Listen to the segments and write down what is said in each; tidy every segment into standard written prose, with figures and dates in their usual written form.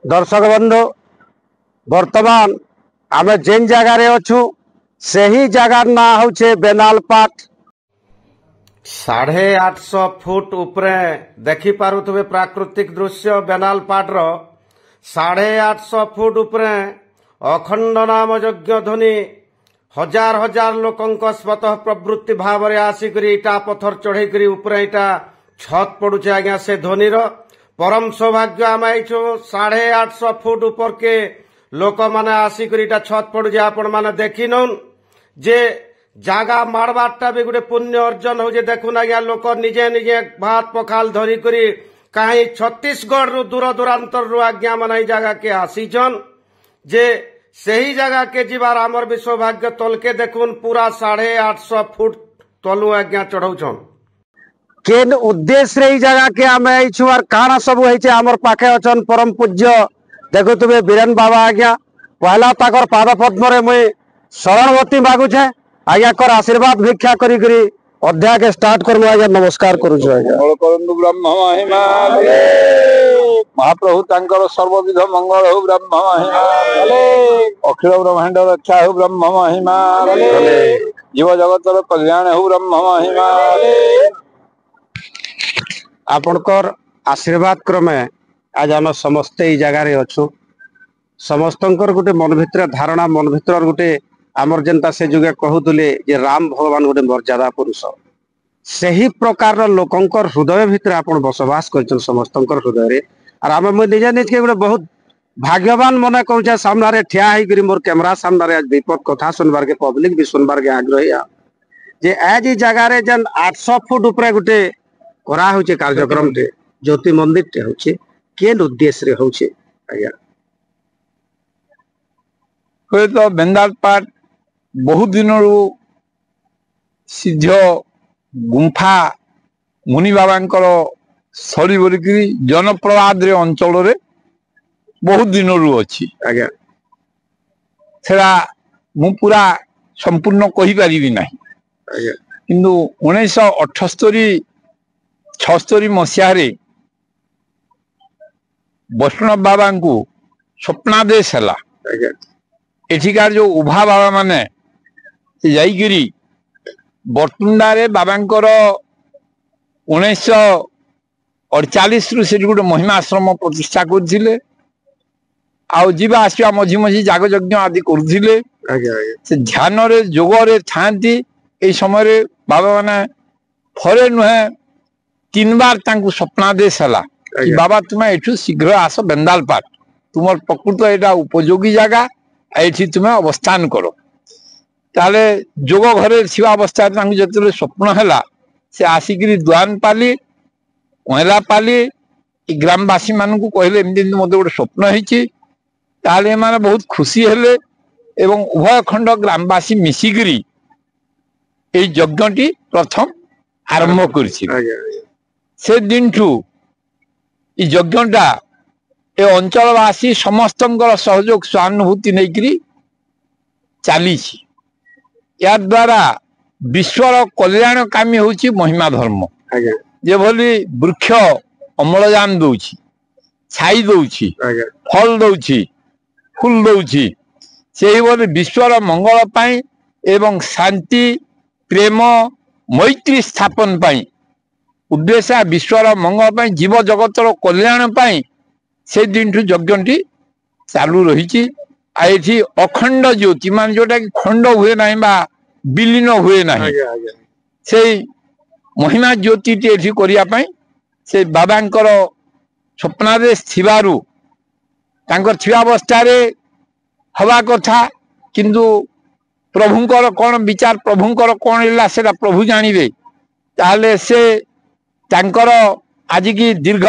दर्शक बंधु वर्तमान आम जेन जगार अच्छु से ही जगार ना हूँ बेनालपाट 850 फुट उपरे देखि पारुथबे प्राकृतिक दृश्य बेनालपाटर 850 फुट उपरे अखंड नाम यज्ञ ध्वनि हजार हजार लोकंक स्वतः प्रवृत्ति भाव में आसिक इटा पथर चढ़े उपरे इटा छत पड़ुचे आज्ञा से ध्वनिर परम सौभाग्य आम आईछु 850 फुट ऊपर के लोक माने आसिक इटा छत पड़ुचे आपण माने देखी नौन जे जागा मारबारटा भी गोटे पुण्य अर्जन हो देखुन आज्ञा लोक निजे निजे भात पखाल धरी करी कहीं छत्तीसगढ़ रु दूर दूरांतर रु आज्ञा माने जगह के आसीचन जे सही जगह के जीवार आमर भी सौभाग्य तलके देखुन पूरा 850 फुट तलु आज्ञा चढ़ौछन केन उद्देश्य रे जगह के आम आईछु और काना सब होइछे आमर पाखे अछन परम पूज्य देखुतबे बीरेन बाबा आज्ञा पहला ताकर पाद पद्म रे मुई शरणवती मागुछे आज्ञा कर आशीर्वाद भिक्षा करी करी अध्याय के स्टार्ट करमु आज्ञा नमस्कार करूछु आज्ञा करंदु ब्रह्म महिमा महाप्रभु तांकर सर्वविध मंगल हो ब्रह्म महिमा अखिल ब्रह्मांड रक्षा हो ब्रह्म महिमा जीव जगतर कल्याण हो ब्रह्म महिमा आपनकर आशीर्वाद क्रमे आज आम समस्ते ई जगार अच्छु समस्तंकर गोटे मन भितर धारणा मन भितर गोटे आमर जेनता से जुगे कहूले जे राम भगवान गोटे मर्यादा पुरुष से ही प्रकार लोकंकर हृदय भितर आपन बसवास कर समस्तंकर हृदय रे और आम निजे निज के गोटे बहुत भाग्यवान मन कहूँ सामने रे ठिया होकर मोर कैमरा सामने आज विपद कथा सुनबार के पब्लिक भी सुनबार के आग्रही जे आज ई जगार जेन 800 फुट ऊपर गोटे करा होचे कार्यक्रम टे ज्योति मंदिर टे होचे केन उद्देश्य रे होचे आज्ञा हुए तो बेंदालपाट बहुत दिन सिद्ध गुंफा मुनि बाबांकर स्थली बोलिकी जनप्रवाद अंचल रे बहुत दिन अच्छी आज्ञा सेड़ा मु पूरा संपूर्ण कहि परिबि नाही आज्ञा किंतु 1978-76 मसीह वैष्णव बाबा को स्वप्नादेश है आज्ञा एठिकार जो उभा बाबा माने जाइकिरी बरतुंडारे बाबांकर 1948 रु से गोटे महिमाश्रम प्रतिष्ठा करथिले आउ जीवा आसिया मझी मझी जाग यज्ञ आदि करथिले से ध्यान रे जोग रे थांती ए समय रे बाबा माने थरे नुहे 3 बार तांकु स्वप्नादेश हला कि बाबा तुमे एठु शीघ्र आस बेंदालपाट तुमर प्रकृत एटा उपयोगी जगह एठी तुमे अवस्थान करो ताले जोग घरे शिवा अवस्था तांकु जतले स्वप्न हला से आसिकरी द्वान पाली कोहला पाली ग्रामवासी मानकु कहले एमदी मते गोटे स्वप्न हिची ताले माने बहुत खुशी हेले एवं उभय खंड ग्रामवासी मिसिकरी ए यज्ञटी प्रथम आरंभ करछि से दिन ठू ई यज्ञटा ए अंचलवासी समस्तंकर सहयोग सहानुभूति नैकरी चली या द्वारा विश्वर कल्याणकामी होची महिमा धर्म जे भली वृक्ष अम्लजान दउछि छाई दउछि फल दउछि फूल दउछि सेही भली विश्वर मंगल पाई एवं शांति प्रेम मैत्री स्थापन पाई उद्देश्य विश्वर मंगल पाई जीव जगतर कल्याण पाई से दिन ठू यज्ञटी चालू रही अखंड ज्योति मान जोटा कि खंड हुए ना बा विलीन हुए ना से महिमा ज्योति टी करने से बाबांकर स्वप्नादेश थिबारु तांकर थिबावस्था हवा कथा किंतु प्रभुंकर कौन विचार प्रभुंकर कौन है से प्रभु जानिबे ताले से तांकर आज की दीर्घ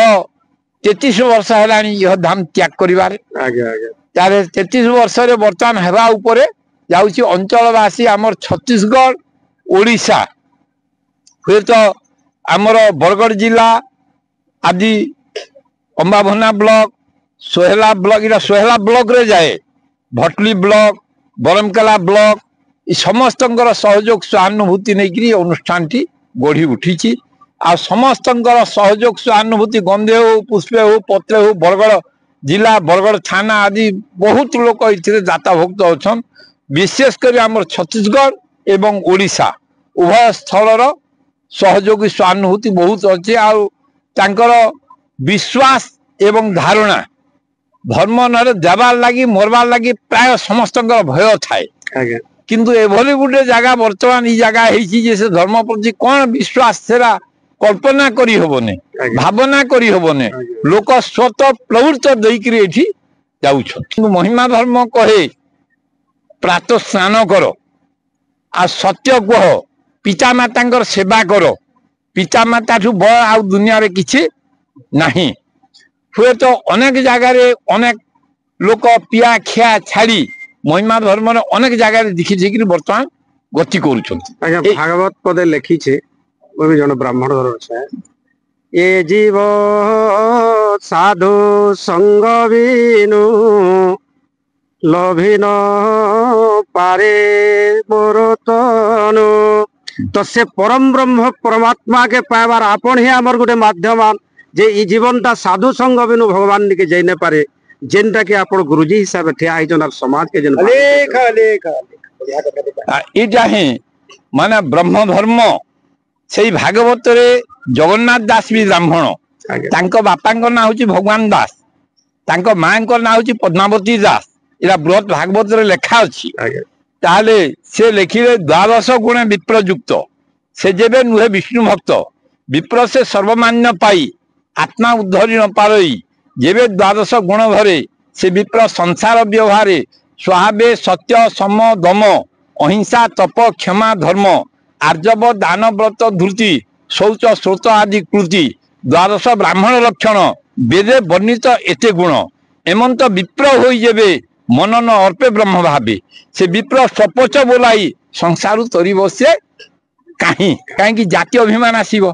33 वर्ष है यह धाम त्याग करिवार 33 वर्ष रे वर्तमान हेबा उपरे जाउची अंचलवासी आमर छत्तीसगढ़ ओडिशा हुए तो आमर बरगढ़ जिला आदि अंबाभना ब्लॉक सोहेला ब्लॉक इला सोहेला ब्लॉक रे जाए भटली ब्लॉक बरमकेला ब्लॉक इ समस्तंकर सहयोग सहानुभूति नहीं अनुष्ठान टी गढ़ी उठी आ समस्तंकर सहयोग सहानुभूति गंधे हो पुष्पे हो पत्रे हो बरगढ़ जिला बरगढ़ थाना आदि बहुत लोक ये दाता भक्त अच्छा विशेषकर आम छत्तीसगढ़ एवं ओडिशा उभय स्थल सहयोगी स्वानुभूति बहुत अच्छे आर विश्वास एवं धारणा धर्म न देवार लगी मरबार लगी प्राय समस्त भय थाए किंतु एभली गोटे जगह बर्तमान ये जगह है धर्म प्रति कौन विश्वास सेरा कल्पना करी हबने भावना करी हबने लोक स्वतः प्रवृत्त देकरी एठी जाउछन महिमा धर्म कहे प्रातः स्नान कर आ सत्य कह पिता माता सेवा कर पिता माता ठू बड़ आ दुनिया रे किछि नहीं हुए तो अनेक जगह अनेक लोक पिया खिया छाड़ी महिमा धर्म अनेक जगह देखी देखी बर्तमान गति कर भागवत पदे लिखी छे वो भी जन ब्राह्मण धर्म ये जीव साधु संग बिनु लभिन पारे मोरतनु तो से परम ब्रह्म परमात्मा के पाइबार आपण ही आमर गोटे माध्यम जे ई जीवनटा साधु संग बिनु भगवान के जाई न पारे जेनटा के आपण गुरुजी हिसाब ठिया आइजन समाज के जन इटा ही माने ब्रह्म धर्म से भागवत रे जगन्नाथ दास भी ब्राह्मण तांको बापांको ना होची भगवान दास तांको मांको ना होची पद्मावती दास इरा बृहत भागवत रे लेखा अछि ताले से लेखिले द्वादश गुण विप्रयुक्त से जेबे नुहे विष्णु भक्त विप्र से सर्वमान्य पाई आत्मा उद्धरी न पारई जेबे द्वादश गुण धरे से विप्र संसार व्यवहार स्वाभावे सत्य सम दम अहिंसा तप क्षमा धर्म आर्जव दान व्रत धृति शौच स्रोत आदि कृति द्वादश ब्राह्मण लक्षण वेदे वर्णित एते गुण एमंत विप्र होई जेबे मन न अर्पे ब्रह्म भावे से विप्र स्वपच बोलाई संसार तरी बसे कहीं कहीं जाति अभिमान आसीबो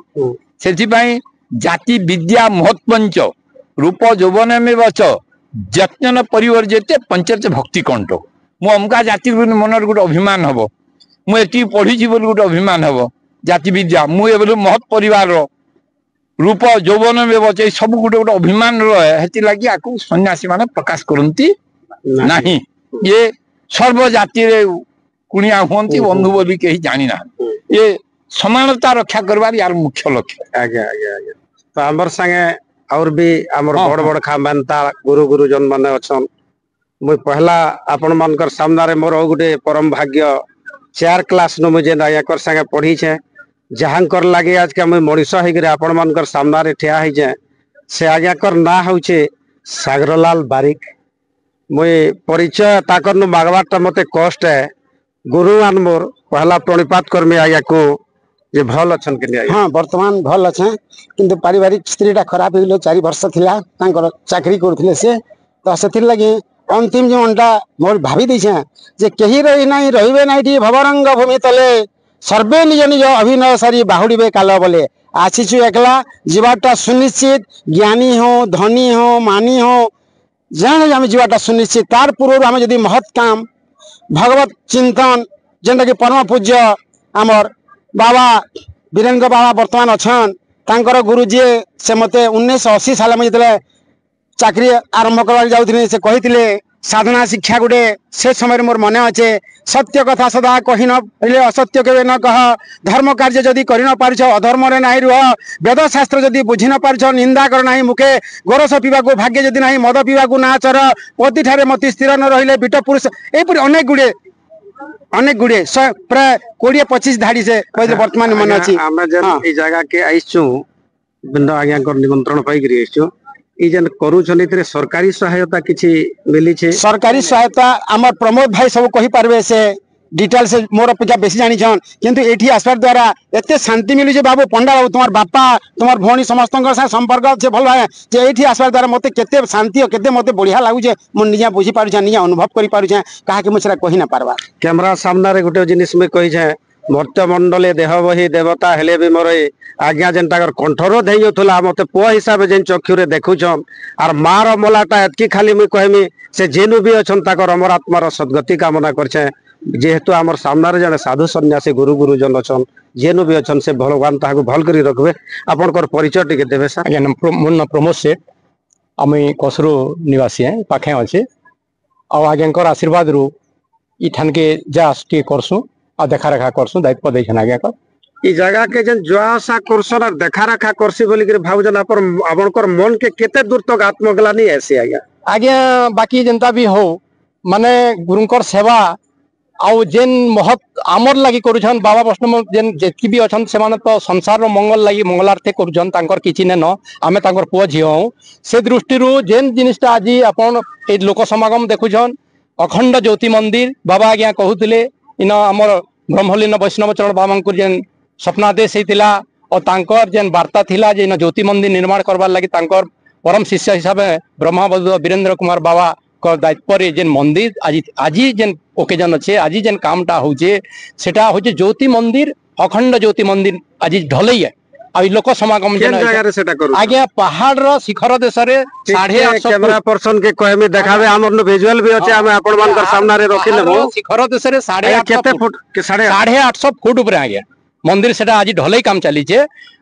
सेथिपाई जाति विद्या महत्पंच रूप यौवन में बच जत्न परिवर्जित पंचायत भक्ति कंठ मु अमका जाति मन गोटे अभिमान हम मुझे पढ़ी बोली गोटे अभिमान हम जाति विद्या मुझे महत परिवार रूप यौवन में बचे सब गोटे गोटे अभिमान रहे लगी आपको सन्यासी मान प्रकाश करती नहीं ये सर्व जाति रे कुणिया हुंती बंधु बोली कहीं जानी ना ये समानता रक्षा करवार यार मुख्य लक्ष्य आज्ञा आज्ञा आज्ञा तो आमर संगे और भी आमर बड़ बड़ खानता गुरु गुरुजन माने अछन मुझे पहला आपण मानकर सामना रे मोर गोटे परम भाग्य 4 क्लास नु मुझे आकर संगे पढ़ी छे जहांकर लागे आज के मुझे मनीष होकर आपण मानकर सामना रे ठिया है जे से आज्ञाकर ना होचे सागरलाल बारिक मुझे परिचय ताकर नु मागवाटा मते कष्ट है गुरु मान मोर पहला प्रणिपात करमे आज्ञा को जे भल अछन के आज्ञा हां वर्तमान भल अछे किंतु पारिवारिक स्थितिटा खराब होइलो 4 वर्ष थिला तांकर चाकरी करथिले से तो सेथिर लागि अंतिम जीवनटा मोर भाभी दैछे जे केही रही नाही रहिबे नाइठी भवरंग भूमि तले सर्वे निज निज अभिनय सारी बाहुड़ीबे काल बोले आसीछु एकला जीवाटा सुनिश्चित ज्ञानी हो धनी हो मानी हो जाने आम जीवाटा सुनिश्चित तार पूर्व आम जदि महत् काम भगवत चिंतन जेनटा कि परम पूज्य आमर बाबा वीरेन्द्र बाबा वर्तमान अच्छन तांकर गुरुजी से मते 1980 साल में जतले चाकरी आरंभ करवा जाउथिले से कहिथिले साधना शिक्षा गुटे से समय मोर मन अच्छे सत्य कथा सदा कही न असत्य केवे न कह धर्म कार्य जदि करि न पारिछ अधर्म रे नाही रुह वेद शास्त्र जदि बुझी न पारिछ निंदा कर नाही मुखे गोरस पीवा को भाग्य जदि नाही मद पीवा को ना चर पति ठारे मति स्थिर न रहिले बिट पुरुष एपरि अनेक गुड़े प्राय 20-25 धाड़ी से वर्तमान मन अच्छी ई जगह के आइछु बिंदु आज्ञा कर निमंत्रण पाई करी आइछु ई जन करू छनी तरे सरकारी सहायता किछि मिली छे सरकारी सहायता हमर प्रमोद भाई सब कहि पारबे से डिटेल से मोर अपेक्षा बेसी जानी छन किंतु एठी आसपार द्वारा एते शांति मिलु जे बाबू पंडा बाबू तुम्हार बापा तुम्हार भौणी समस्त से संपर्क छे भल है जे एठी आसपार द्वारा मते केते शांति केते मते बढ़िया लागु जे मन निजा बुझी पारु छ निजा अनुभव करि पारु छ काहा के मुछरा कहि ना पारबा कैमरा सामने रे गुटे जिनिस में कहि छे मर्त्य मंडले देह बही देवता हेले भी मोर आज्ञा जेनटा कंठरो धैय थला मते पुआ हिसाब जेन चक्षुरे देखुछन आर मार मलाटा एतकी खाली मुई कहमी से जेनु भी अछन ताकर अमरात्मार सद्गति कामना करछे जेहेतु आमर सामने जने साधु सन्यासी गुरु गुरुजन अछन जेनु भी अछन से भगवान ताहाको भल करी रखबे आपनकर परिचय टिके देबे सर मोर नाम प्रमोद सेठ आम कसरू निवासी हैं पाखे अच्छे आज्ञा आशीर्वाद रू इठान के जास टे करसु आ देखा रेखा करसु दायित्व देछन आज्ञा कर ई जगह के जन जो आशा करसन और देखा रखा करसी बोली के भावजन आपनकर मन के केते दूर तक आत्मग्लानी ऐसे आज्ञा आज्ञा बाकी जनता भी हो माने गुरुंकर सेवा आउ जेन महत आमर लगी करुछन बाबा वैष्णव जेन जेतकी भी अछन से माने तो संसार रो मंगल लगी मंगलार्थे करुछन तांकर किछि ने न आमे तांकर पुओ झियो हूं से दृष्टि रू जेन जिनिसटा आज आपण ए लोक समागम देखुछन अखंड ज्योति मंदिर बाबा आज्ञा कहूतिले इन हमर ब्रह्मलीन वैष्णव चरण बाबांकुर जेन स्वप्नादेश हेतिला और तांकर जेन वार्ता थिला जे इन ज्योति मंदिर निर्माण करबार लगी तांकर परम शिष्य हिसाब से ब्रह्माबद वीरेंद्र कुमार बाबा को दायित्व रे जेन मंदिर आज जेन ओकेजन अच्छे आज जेन कामटा होचे सेटा होचे ज्योति मंदिर अखंड ज्योति मंदिर आज ढलई है आ लोक समागम केन जगह रे सेटा करू आज्ञा पहाड़ रो शिखर देश रे 850 कैमरा पर्सन के कहमे देखावे हमर न विजुअल भी अच्छे हम आपण मानकर सामने रे रखि लेबो शिखर देश रे 850 केते फुट के 850 फुट ऊपर आज्ञा मंदिर सेटा आज ढलई काम चली छे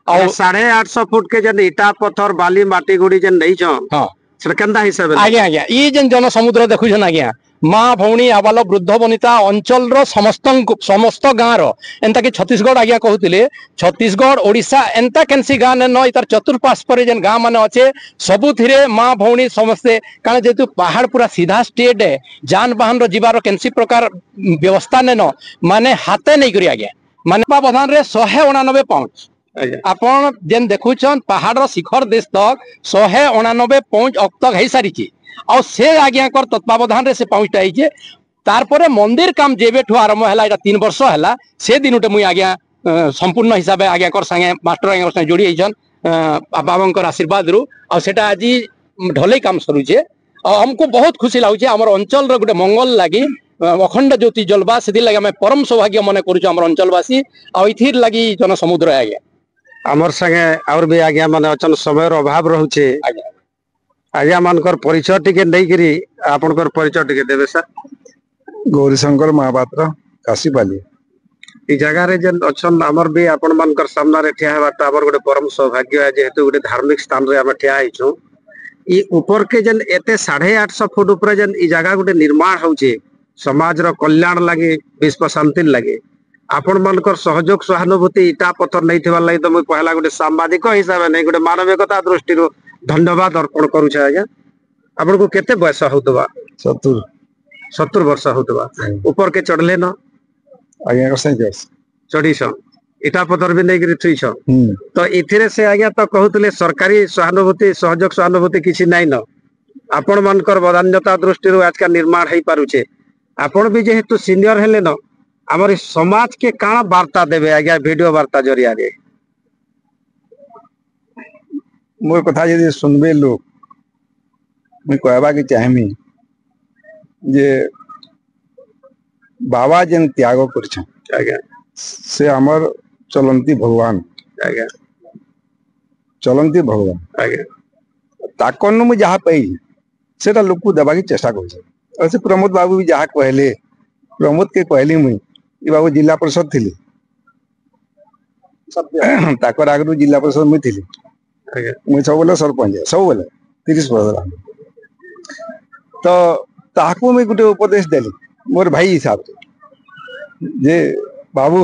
और 850 फुट के जन ईटा पत्थर बाली माटी गुड़ी जन नहीं छ हां सेटा केंदा हिसाब आज्ञा आज्ञा ई जन जन समुद्र देखुछन आज्ञा माँ भौणी आबाल वृद्ध वनिता अंचल रो समस्त गाँ रो एंता कि छत्तीसगढ़ आज्ञा कहते छत्तीसगढ़ ओडिशा एंता केनसी गाँ ने न इतार चतुर्पार्श्व जेन गाँ माने अच्छे सबुथिरे माँ भौणी समस्ते कारण जेतु पहाड़ पूरा सीधा स्टेट है जान बाहन रो जीवार केनसी प्रकार व्यवस्था ने न माने हाथे नहीं करी आज्ञा माने बधान रे 189 पाउंड आपण जेन देखुछन पहाड़ शिखर देश तक 189 पाउंड अब तक है सारी और से आज्ञा कर तत्वावधान रे से पहुंचता है तार परे मंदिर काम जेबेठु आरंभ हैला एटा 3 वर्ष हैला से दिनुटे मुई आज्ञा संपूर्ण हिसाब आज्ञा कर संगे मास्टर आज्ञा संगे जोड़ी आइछन बाबांकर आशीर्वाद रु और सेटा आज ढलई काम सरू छे और हमको बहुत खुशी लागुचे हमर अंचल रो गुटे मंगल लागि अखंड ज्योति जलवा से लगे हमें परम सौभाग्य मन करूँ आम अंचलवासी आथिर लगी जन समुद्र आज्ञा आमर संगे और भी आज्ञा माने अचन समय अभाव रहुचे आज्ञा मानकर परिचय टिके नहीं करी आपनकर परिचय टिके देबे सर गौरीशंकर महापात्र काशीपाली ई जगह रे जन अचन आमर भी आपन मानकर सामना रे ठिया हेबाटा आमर गोटे परम सौभाग्य है जेहेतु गोटे धार्मिक स्थान रे हम ठिया आइछु ई ऊपर के जन एते 850 फुट ऊपर जन ई जगह गोटे निर्माण होचे समाज रो कल्याण लगे विश्व शांति लगे आपण मानकर सहयोग सहानुभूति इटा पत्थर नहीं थिबा लागि तो मैं पहला गोटे सांबादिक हिसाब नहीं गोटे मानविकता दृष्टि रो धन्यवाद अर्पण करू छे आज्ञा आपण को केते बयस होतबा 70 वर्ष होतबा ऊपर के चढ़ले न आज्ञा कर चढ़ी छ इटा पत्थर भी नहीं थुई छ तो इथिरे से आज्ञा तो कहउतले सरकारी सहानुभूति सहयोग सहानुभूति किछि नाही न आपण मानकर वदान्यता दृष्टि रो आज का निर्माण हेई पारु छे आपण भी जेहेतु सीनियर हेले न हमर समाज के काना वार्ता देबे आज्ञा वीडियो वार्ता जरिया रे मोर कथा यदि सुनबे लोग मैं कहबा के चाहमी जे बाबा जेन त्याग करछन आज्ञा से हमर चलंती भगवान आज्ञा चलंती भगवान आज्ञा ताकन मु जहा पई सेटा लोक को देबा की चेष्टा करछन और से प्रमोद बाबू भी जहा कहले प्रमोद के कहली मुई ई बाबू जिला परिषद थिली ताकर आगु जिला परिषद मुई थिली मुई सब बोले सरपंच सब बोले 30 वर्ष तो ताकू मैं गुटे उपदेश देली मोर भाई हिसाब से जे बाबू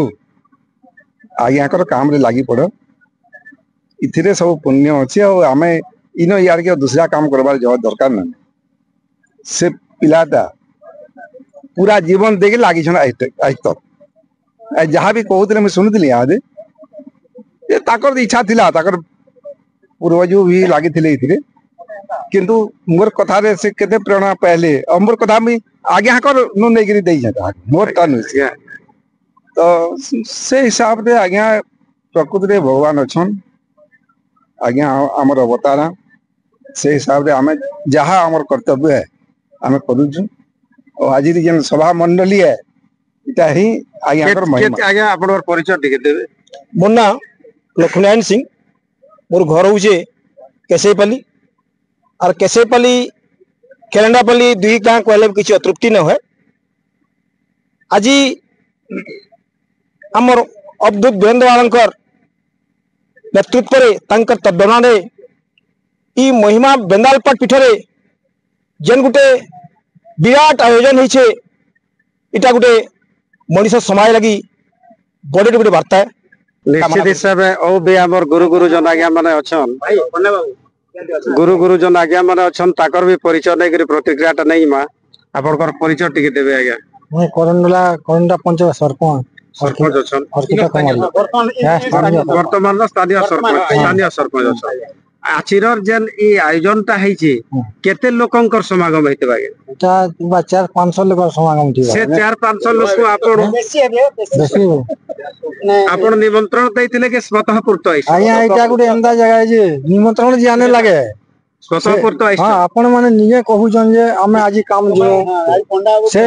आज्ञा कर काम रे लागी पड़ इथिरे सब पुण्य अच्छे और आमे इनो यार के दूसरा काम करबार जरूरत दरकार ना से पिलाटा पूरा जीवन देके लागी छन आज तक जहाँ भी कहते मैं शुणुली आज ये ताकर इच्छा थिला ताकर पूर्वजू भी लगी थे किंतु मोर कथा रे से केते प्रेरणा पहले और मोर कथा में आज्ञा कर नु नहीं गिरी दई छता मोर ता नु तो से हिसाब रे आज्ञा प्रकृति रे भगवान अछन आज्ञा हमर अवतारा से हिसाब रे हमें जहाँ हमर कर्तव्य है हमें करू छु और आज जेन सभा मंडली है इटा ही आज्ञा कर महिमा आज्ञा आपन परिचय टिके देबे मोर ना लक्ष्मीनारायण सिंह मोर घर हूँ केसेपाली और केसेपाली केरेंडापाली दुई गाँ कहले किसी अतृप्ति न है आज आमर अवधूत वीरेंद्र बाबा नेतृत्व तत्वावधान इ महिमा बेंदालपाट पीठ रे जेन गुटे विराट आयोजन होइछे इटा गुटे मनीष समाज लगी बड़े गुटे वार्ता है। निश्चित हिसाब से ओ भी हमर गुरु गुरुजन आज्ञा माने अछन गुरु गुरुजन आज्ञा माने अछन ताकर भी परिचय नै करी प्रतिक्रियाटा नै मा आपनकर परिचय टिके देबे आज्ञा मैं करंडा पंचायत सरपंच सरपंच अछन हरकिता कुमारी वर्तमान स्थानीय सरपंच अछन आचिरर जेन ई आयोजनटा हैछि केते लोकंकर समागम हेते बागे एटा 400-500 लोक समागम थी से 400-500 लोक आपण आपण निमंत्रण दैथिले के स्वतः पूर्त आइस आया एटा गुटे एंदा जगह जे निमंत्रण जाने लागे स्वतः पूर्त आइस हां आपण माने निजे कहूछन जे हमें आज काम जो से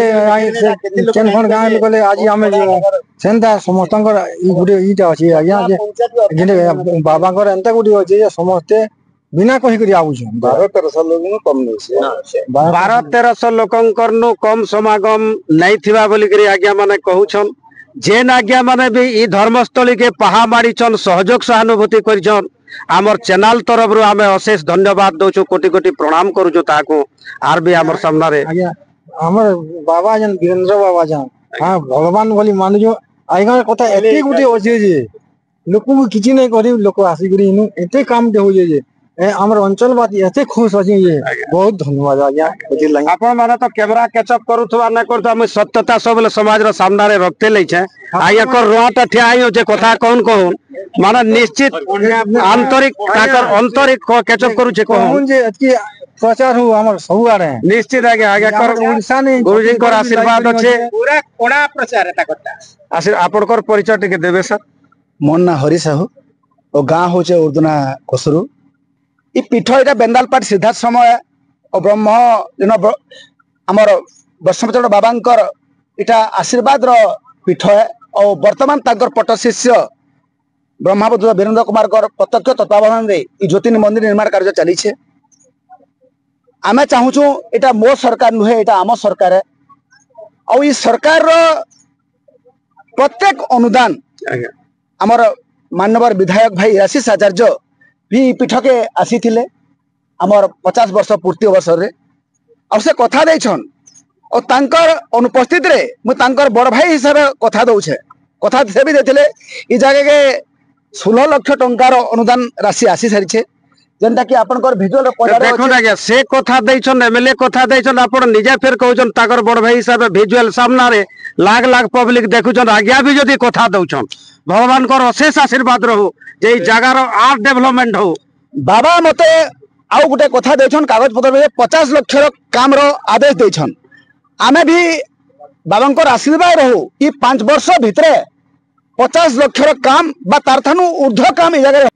केनखन गां लोकले आज हमें जो सेंदा समस्तकर ई गुटे ईटा अछि आज्ञा जे बाबाकर एंता गुटे अछि जे समस्त बिना कहि करी आउछन 12-1300 लोग कम नै 12-1300 लोकंकर नो कम समागम नै थिबा बोली करी आज्ञा माने कहूछन जेन आज्ञा माने भी ई धर्मस्थली के पहा मारीछन सहयोग सहानुभूति करिछन आमर चैनल तरफ रु हमें अशेष धन्यवाद दोछु कोटि कोटि प्रणाम करूछु ताको आर भी हमर सामना रे आज्ञा हमर बाबा जन वीरेंद्र बाबा जन हां भगवान बोली मानुजो आइगा कथा एते गुटे अछि जे लोक किछि नै करी लोक आसी करी इनु एते काम दे हो जे हमर अंचल बाती एते खुश अछि जे बहुत धन्यवाद आज्ञा बुझिल आपण माने तो कैमरा कैचअप करूथवा नै करथवा हम सत्यता सब समाज रो सामना रे रखते लै छै आइया कर रोटा ठिया आइयो जे कथा कोन कोन माने निश्चित आंतरिक ताकर आंतरिक कैचअप करू छै कोन जे अति प्रचार हो हमर सब आरे निश्चित आगे कर उड़ीसा ने गुरुजी कर आशीर्वाद अछि पूरा कोड़ा प्रचार एता करता आशीर्वाद आपनकर परिचय टिके देबे सर मोर ना हरि साहू और गाँ हूँ उर्दुना कसरू इ पीठ इटा बेंदालपाट सिद्धाश्रम और ब्रह्म जन आमर बसमचरण बाबांकर इटा आशीर्वाद रो पीठ है और वर्तमान तांकर पट शिष्य ब्रह्मपुत्र वीरेंद्र कुमार प्रत्यक्ष तत्वावधान रे इ ज्योति मंदिर निर्माण कार्य चली छे आमे चाहूछु इटा मो सरकार नुहे इटा आम सरकार है और इ सरकार रो प्रत्येक अनुदान आमर मानवर विधायक भाई आशीष आचार्य भी पीठ के आसी थिले आमर 50 वर्ष पूर्ति अवसर रे और से कथा देछन और तांकर अनुपस्थित रे मु तांकर बड़ भाई हिसाब कथा दउछे कथा से भी देथिले इ जगह के 16 लाख टंकार अनुदान राशि आसी सारिछे जेंता कि आपनकर भिजुअल देखो ना से कथा दैछन एमएलए कथा दैछन आपण निजे फेर कहउछन ताकर बड़ भाई हिसाब भिजुअल सामना रे लाख लाख पब्लिक देखुछन आज्ञा भी जदी कथा दउछन भगवान को अशेष आशीर्वाद रहू जे जगार आर्ट डेवलपमेंट हो बाबा मते आउ गुटे कथा देछन कागज पत्र में 50 लाख रो काम रो आदेश देछन आमे भी बाबांकर आशीर्वाद रहू ई 5 वर्ष भितरे 50 लाख रो काम बा तारथानु ऊर्ध्व काम ई जगह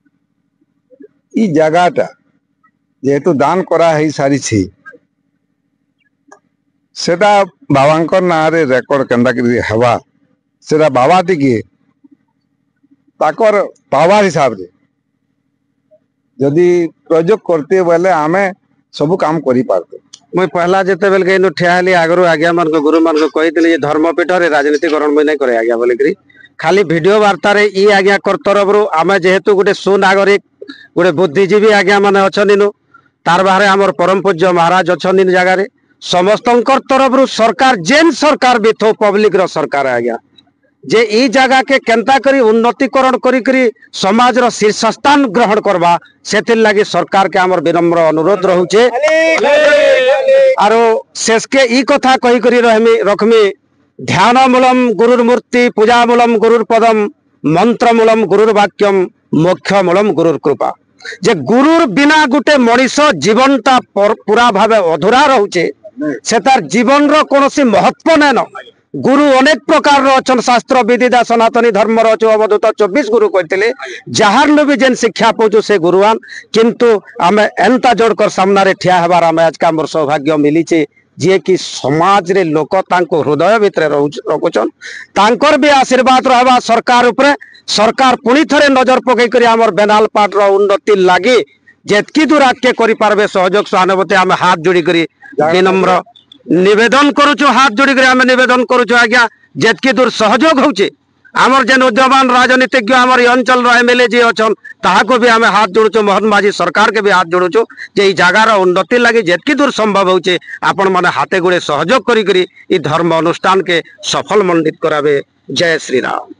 इ जगहटा जेहेतु दान करा है सारी छी सेटा बाबांकर ना रे रेकर्ड केंदा करी हवा सेटा बाबा टिके ताकर पावर हिसाब रे जदि प्रयोग करते बेले आमे सब काम करि पारते मैं पहला जेते बेल के ठेहाली आगरो आज्ञा मन को गुरु मन को कहितले जे धर्मपीठ रे राजनीतिकरण में नै करे आज्ञा बोले करी खाली वीडियो वार्ता रे ई आज्ञा कर तरफ रो आमे जेहेतु गुटे सुनागरिक गुटे बुद्धिजीवी आज्ञा माने अछन तार बाहरे हमर परम पूज्य महाराज अछन इन जगह रे समस्तंकर तरफ रो सरकार जेन सरकार भी थो पब्लिक रो सरकार आज्ञा जे ई जगह के केंता करी उन्नतिकरण करी करी समाज रो शीर्ष स्थान ग्रहण करबा सेतिर लागि सरकार के हमर विनम्र अनुरोध रहउछे आरो शेष के ई कथा कहि करी रहमी रखमी ध्यानमूलम गुरुर मूर्ति पूजामूलम गुरुर पदम मंत्रमूलम गुरुर वाक्यम मोक्षमूलम गुरुर कृपा जे गुरुर बिना गुटे मनीष जीवनटा पूरा भावे अधूरा रहउछे से तार जीवन रो कोनोसी महत्व नै न गुरु अनेक प्रकार अच्छा शास्त्र विदिदा सनातनी धर्म रचु अवधूत 24 गुरु कहते जार न भी जेन शिक्षा पाचु से गुरुआन किंतु आम एंता जोड़कर सामना रे ठिया हबार आम आज का मोर सौभाग्य मिली जी कि समाज रे लोक तांको हृदय भितर रखुचन तांकर भी आशीर्वाद रहा सरकार उपरे सरकार पुणी थरे नजर पकई करी आमर बेनालपाट रो उन्नति लागी जेतकी दूर आगे करि पारबे सहयोग सहानुभूति आम हाथ जोड़ी करी विनम्र निवेदन करुचु हाथ जोड़ी आम निवेदन करुचु आज्ञा जेतकी दूर सहयोग होचे आमर जेन उद्यमान राजनीतिज्ञ आमर ई अंचल एमएलए जी अच्छन ताहाको भी आमे हाथ जोड़ुछु मोहन माझी सरकार के भी हाथ जोड़ुछु जे ई जगार उन्नति लगी जेतकी दूर संभव होचे आपण माने हाथे गुड़े सहयोग करी करी ई धर्म अनुष्ठान के सफल मंडित करावे। जय श्री राम।